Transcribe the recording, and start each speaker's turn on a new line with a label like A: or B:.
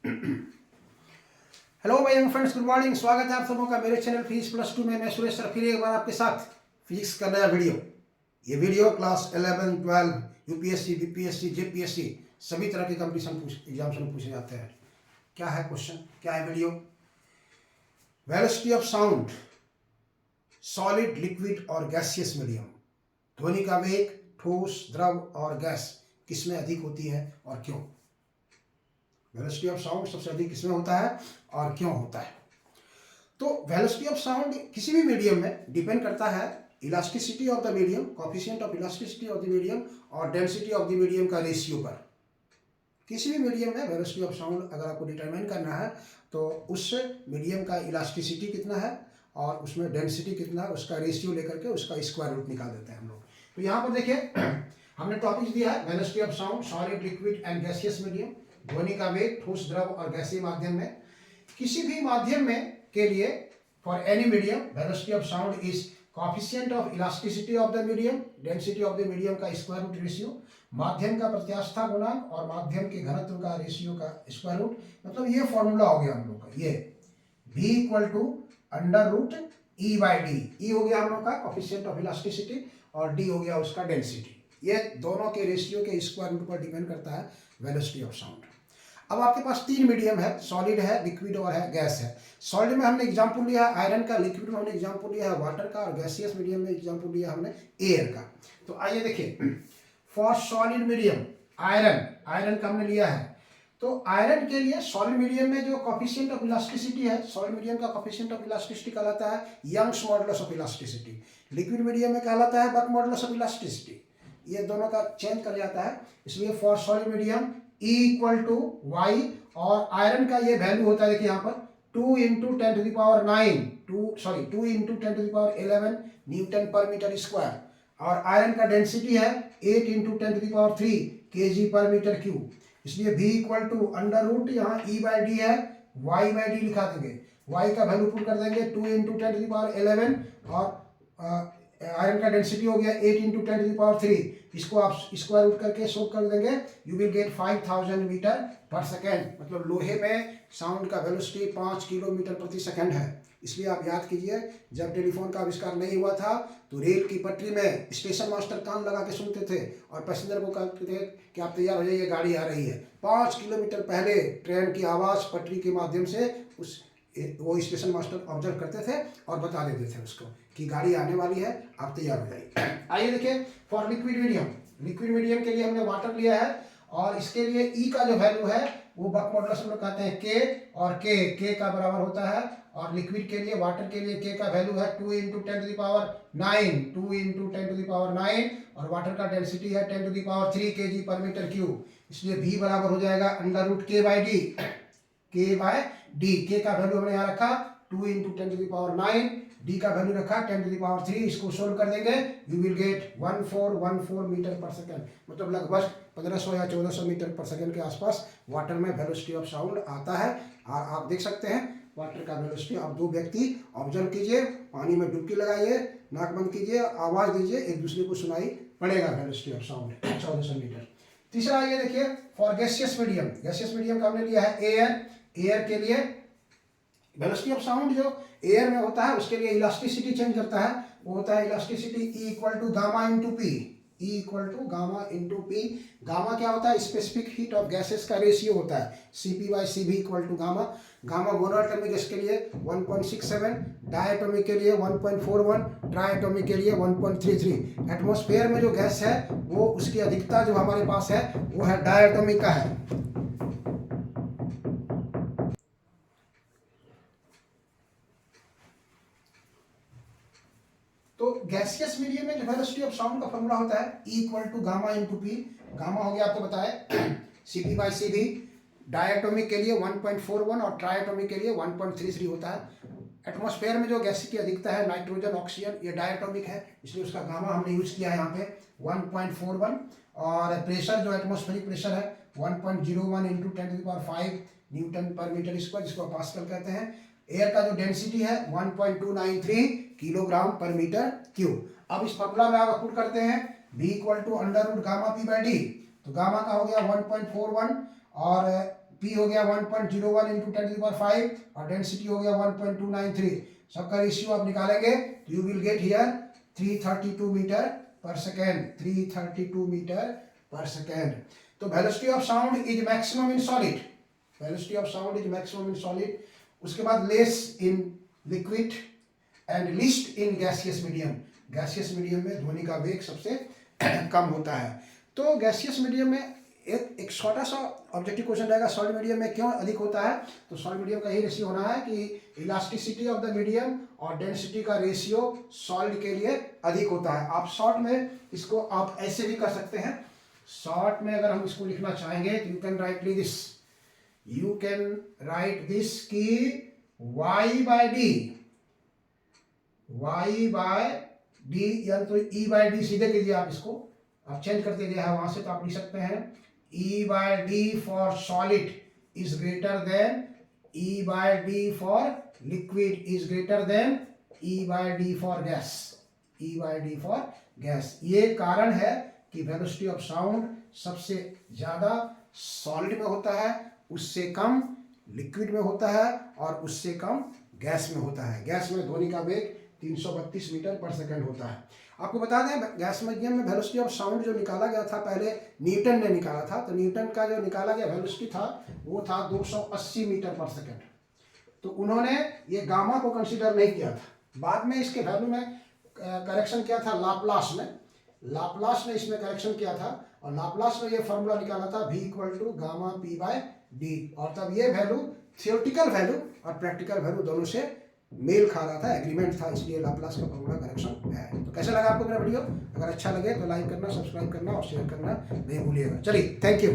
A: Hello my young friends, good morning. स्वागत है आप सबों का मेरे चैनल फिजिक्स प्लस 2 में। मैं सुरेश सर फिर एक बार आपके साथ फिजिक्स का नया वीडियो। ये video class 11, 12, UPSC, BPSC, JPSC सभी तरह के कंपटीशन एग्जाम्स में पूछे जाते हैं। क्या है क्वेश्चन, क्या है video? Velocity of sound, solid, liquid और गैसियस मीडियम। ध्वनि का वेग ठोस, द्रव और गैस किसमें अधिक होती है और क्यों? वेलोसिटी ऑफ साउंड सबसे अधिक किसमें होता है और क्यों होता है? तो वेलोसिटी ऑफ साउंड किसी भी मीडियम में डिपेंड करता है elasticity of the medium, coefficient of elasticity of the medium और डेंसिटी ऑफ द मीडियम का रेशियो पर। किसी भी मीडियम में वेलोसिटी ऑफ साउंड अगर आपको डिटरमाइन करना है तो उस मीडियम का इलास्टिसिटी कितना है और उसमें डेंसिटी कितना है, उसका रेशियो लेकर के उसका स्क्वायर रूट निकाल देते हैं हम लोग। तो यहाँ पर देखिए हमने टॉपिक दिया है velocity of sound, solid, liquid and gaseous medium. ध्वनि का वेग ठोस, द्रव और गैसीय माध्यम में। किसी भी माध्यम में के लिए for any medium velocity of sound is coefficient of elasticity of the medium, density of the medium का स्क्वायर रूट रेशियो, माध्यम का प्रत्यास्था गुणांक और माध्यम के घनत्व का रेशियो का स्क्वायर रूट। मतलब ये फॉर्मूला हो गया हम लोग का, ये v equal to under root E by D. E हो गया हम लोग का कोएफिशिएंट ऑफ इलास्टिसिटी और डी हो गया उसका डेंसिटी। ये दोनों के रेशियो के स्क्वायर रूट पर डिपेंड करता है वेलोसिटी ऑफ साउंड। अब आपके पास तीन मीडियम है, सॉलिड है, लिक्विड और है गैस है। सॉलिड में हमने एग्जांपल लिया है आयरन का, लिक्विड में हमने एग्जांपल लिया है वाटर का और गैसियस मीडियम में एग्जांपल लिया हमने एयर का। तो आइए देखिए, फॉर सॉलिड मीडियम आयरन का हमने लिया है। तो आयरन के लिए सॉलिड मीडियम में जो कोएफिशिएंट ऑफ इलास्टिसिटी है, सॉलिड मीडियम का कोएफिशिएंट ऑफ इलास्टिसिटी कहलाता है Young's modulus of elasticity. Liquid medium में कहलाता है बक मॉडुलस ऑफ इलास्टिसिटी। ये दोनों का चेंज कर जाता है, इसलिए for solid medium E equal to Y. और आयरन का ये वैल्यू होता है देखिए यहाँ पर 2 into 10 to the power 9 2 into 10 to the power 11 newton per metre square. और आयरन का डेंसिटी है 8 into 10 to the power 3 KG per metre cube. इसलिए v equal to under root, यहाँ e बाई डी है, y बाई डी लिखा देंगे। y का value put कर देंगे 2 इंटू 10 टू द पावर 11 और आयरन का डेंसिटी हो गया 8 इंटू 10 टू द पावर 3। इसको आप स्क्वायर रूट करके सोल्व कर देंगे, you will gate 5000 metre per second. मतलब लोहे में साउंड का वेलोसिटी 5 किलोमीटर प्रति सेकंड है। इसलिए आप याद कीजिए, जब टेलीफोन का आविष्कार नहीं हुआ था तो रेल की पटरी में स्टेशन मास्टर कान लगा के सुनते थे और पैसेंजर को कहते थे कि आप तैयार हो जाइए, गाड़ी आ रही है। 5 किलोमीटर पहले ट्रेन की आवाज़ पटरी के माध्यम से वो स्टेशन मास्टर ऑब्जर्व करते थे और बता देते थे उसको कि गाड़ी आने वाली है, आप तैयार हो जाइए। आइए देखिए, फॉर लिक्विड मीडियम के लिए हमने वाटर लिया है और इसके लिए ई का जो वैल्यू है वो बक मॉडुलस हम लोग कहते हैं के, और के का बराबर होता है। और लिक्विड के लिए, वाटर के लिए के का वैल्यू है 2 into 10 to the power 9 2 into 10 to the power 9 और वाटर का डेंसिटी है 10 to the power 3 KG per metre cube. इसलिए v बराबर हो जाएगा under root K by D. K का वैल्यू हमने यहाँ रखा 2 into 10 to the power 9, D का वैल्यू रखा 10 टू द पावर 3। इसको सोल्व कर देंगे, यू विल गेट 1414 मीटर पर सेकंड। मतलब लगभग 1500 या 1400 मीटर पर सेकंड के आसपास वाटर में वेलोसिटी ऑफ साउंड आता है। और आप देख सकते हैं वाटर का वेलोसिटी। आप दो व्यक्ति ऑब्जर्व कीजिए, पानी में डुबकी लगाइए, नाक बंद कीजिए, आवाज़ दीजिए, एक दूसरे को सुनाई पड़ेगा वेलोसिटी ऑफ साउंड 1400 मीटर। तीसरा ये देखिए, फॉर गैसियस मीडियम का हमने लिया है एयर के लिए वेलोसिटी ऑफ साउंड जो एयर में होता है उसके लिए इलास्टिसिटी चेंज करता है, वो होता है elasticity E equal to gamma into P. E equal to gamma into P. Gamma क्या होता है? स्पेसिफिक हीट ऑफ गैसेस का रेशियो होता है, Cp by Cv equal to gamma. Gamma monoatomic gas के लिए 1.67, डायटोमिक के लिए 1.41, ट्राइएटोमिक के लिए 1.33। एटमॉस्फेयर में जो गैस है वो उसकी अधिकता जो हमारे पास है वो है डायटोमिक का है। तो गैसियस मीडियम में जो वेलोसिटी ऑफ साउंड का फॉर्मूला होता है E equal to gamma into P. Gamma हो गया आपको बताया Cp बाई Cv। डायटोमिक के लिए 1.41 और ट्राइएटोमिक के लिए 1.33 होता है। एटमॉस्फेयर में जो गैस की अधिकता है नाइट्रोजन, ऑक्सीजन, ये डायटोमिक है, इसलिए उसका गामा हमने यूज किया है यहाँ पे 1.41। और प्रेशर जो एटमॉस्फेरिक प्रेशर है 1.01 into 10 to the power 5 newton per metre square, जिसको पास्कल कहते हैं। एयर का जो डेंसिटी है 1293 किलोग्राम पर मीटर क्यूब। अब इस फॉर्मूला में आप पुट करते हैं v equal to under root gamma P by D. तो गामा का हो गया 1.41 और पी हो गया 1.01 इंटू 10⁵ और डेंसिटी हो गया 1.293। सबका रेशियो आप निकालेंगे तो you will get here 332 metre per second, 332 metre per second. तो velocity of sound is maximum in solid, velocity of sound is maximum in solid. उसके बाद less in liquid and least in gaseous medium. Gaseous medium में ध्वनि का वेग सबसे कम होता है। तो गैसियस मीडियम में एक छोटा सा ऑब्जेक्टिव क्वेश्चन रहेगा, सॉलिड मीडियम में क्यों अधिक होता है। तो सॉलिड मीडियम का यही रेशियो होना है कि इलास्टिसिटी ऑफ द मीडियम और डेंसिटी का रेशियो सॉलिड के लिए अधिक होता है। आप शॉर्ट में इसको आप ऐसे भी कर सकते हैं। शॉर्ट में अगर हम इसको लिखना चाहेंगे तो you can rightly this, you can write this की y बाय डी, या तो e बाय डी सीधे कीजिए आप इसको, आप चेंज करते गए हैं वहां से, तो आप लिख सकते हैं e by D for solid is greater than e by D for liquid is greater than e by D for gas, e by D for gas. ये कारण है कि वेलोसिटी ऑफ साउंड सबसे ज्यादा सॉलिड में होता है, उससे कम लिक्विड में होता है और उससे कम गैस में होता है। गैस में ध्वनि का वेग 332 मीटर पर सेकंड होता है। आपको बता दें गैस मीडियम में वेलोसिटी ऑफ साउंड जो निकाला गया था पहले न्यूटन ने निकाला था, तो न्यूटन का जो निकाला गया वेलोसिटी था वो था 280 मीटर पर सेकंड। तो उन्होंने ये गामा को कंसीडर नहीं किया था। बाद में इसके वैल्यू में करेक्शन किया था लाप्लास ने इसमें करेक्शन किया था और लाप्लास ने ये फॉर्मूला निकाला था v = gamma p by D. और तब ये वैल्यू थियोरेटिकल वैल्यू और प्रैक्टिकल वैल्यू दोनों से मेल खा रहा था, एग्रीमेंट था, इसलिए लाप्लास का फॉर्मूला करेक्शन है। तो कैसा लगा आपको मेरा वीडियो? अगर अच्छा लगे तो लाइक करना, सब्सक्राइब करना और शेयर करना नहीं भूलिएगा। चलिए, थैंक यू।